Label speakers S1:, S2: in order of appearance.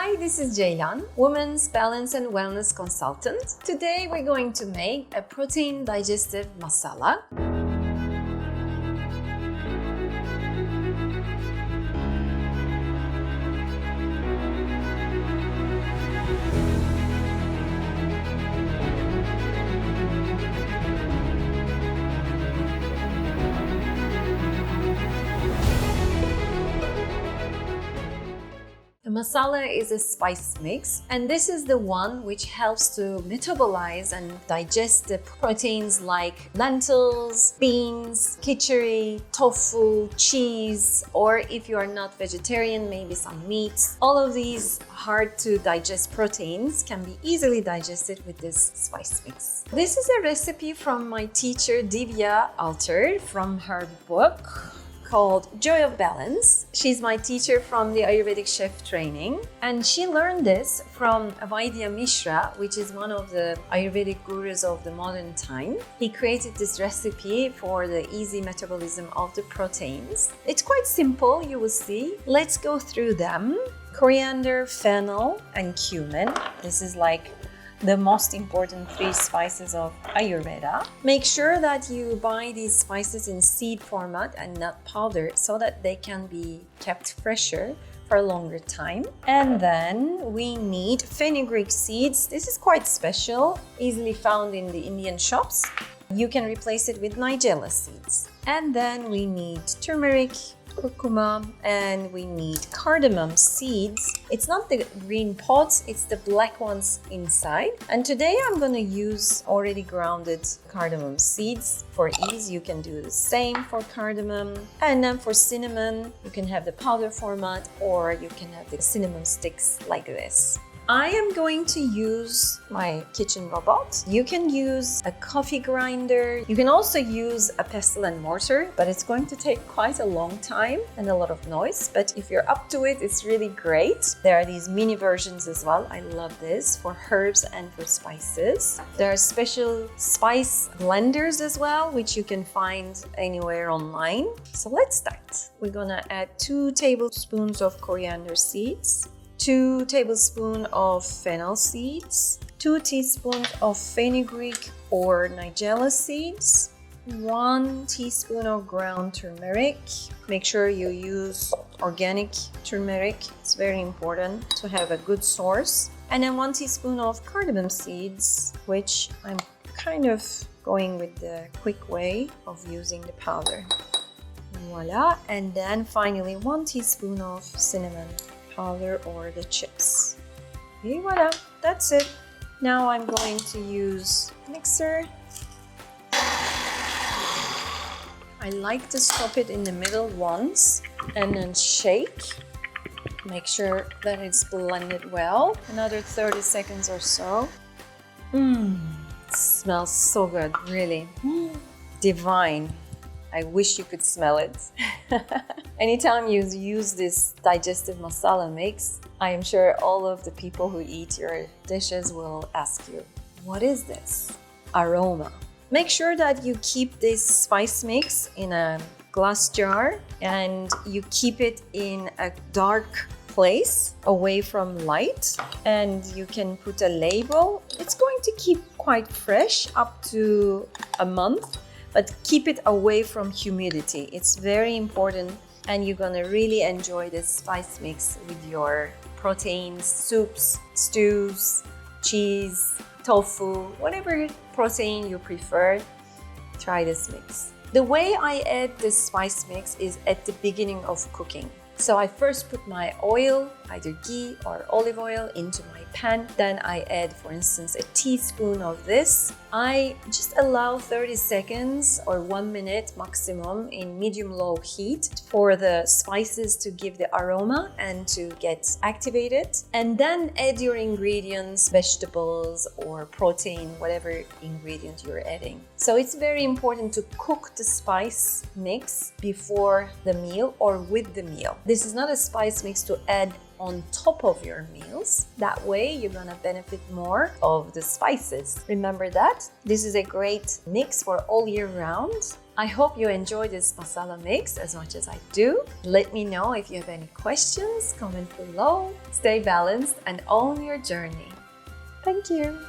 S1: Hi, this is Ceylan, Women's Balance and Wellness Consultant. Today we're going to make a protein digestive masala. The masala is a spice mix, and this is the one which helps to metabolize and digest the proteins like lentils, beans, khichdi, tofu, cheese, or if you are not vegetarian, maybe some meats. All of these hard to digest proteins can be easily digested with this spice mix. This is a recipe from my teacher Divya Alter from her book called Joy of Balance. She's my teacher from the Ayurvedic chef training, and she learned this from Vaidya Mishra, which is one of the Ayurvedic gurus of the modern time. He created this recipe for the easy metabolism of the proteins. It's quite simple, you will see. Let's go through them. Coriander, fennel, and cumin. This is like the most important 3 spices of Ayurveda. Make sure that you buy these spices in seed format and not powder so that they can be kept fresher for a longer time. And then we need fenugreek seeds. This is quite special, easily found in the Indian shops. You can replace it with nigella seeds. And then we need turmeric, curcuma, and we need cardamom seeds. It's not the green pods, it's the black ones inside. And today I'm going to use already grounded cardamom seeds. For ease, you can do the same for cardamom. And then for cinnamon, you can have the powder format or you can have the cinnamon sticks like this. I am going to use my kitchen robot. You can use a coffee grinder. You can also use a pestle and mortar, but it's going to take quite a long time and a lot of noise. But if you're up to it, it's really great. There are these mini versions as well. I love this for herbs and for spices. There are special spice blenders as well, which you can find anywhere online. So let's start. We're gonna add 2 tablespoons of coriander seeds, 2 tablespoons of fennel seeds, 2 teaspoons of fenugreek or nigella seeds, 1 teaspoon of ground turmeric. Make sure you use organic turmeric. It's very important to have a good source. And then 1 teaspoon of cardamom seeds, which I'm kind of going with the quick way of using the powder. Voila. And then finally 1 teaspoon of cinnamon powder or the chips. Okay, voila, that's it. Now I'm going to use mixer. I like to stop it in the middle once and then shake. Make sure that it's blended well. Another 30 seconds or so. It smells so good, really. Divine. I wish you could smell it. Anytime you use this digestive masala mix, I am sure all of the people who eat your dishes will ask you, what is this? Aroma. Make sure that you keep this spice mix in a glass jar and you keep it in a dark place away from light, and you can put a label. It's going to keep quite fresh up to a month. But keep it away from humidity. It's very important, and you're gonna really enjoy this spice mix with your proteins, soups, stews, cheese, tofu, whatever protein you prefer. Try this mix. The way I add this spice mix is at the beginning of cooking. So I first put my oil, either ghee or olive oil, into my pan. Then I add, for instance, a teaspoon of this. I just allow 30 seconds or 1 minute maximum in medium-low heat for the spices to give the aroma and to get activated. And then add your ingredients, vegetables or protein, whatever ingredient you're adding. So it's very important to cook the spice mix before the meal or with the meal. This is not a spice mix to add on top of your meals. That way you're gonna benefit more of the spices. Remember that. This is a great mix for all year round. I hope you enjoy this masala mix as much as I do. Let me know if you have any questions, comment below. Stay balanced and own your journey. Thank you.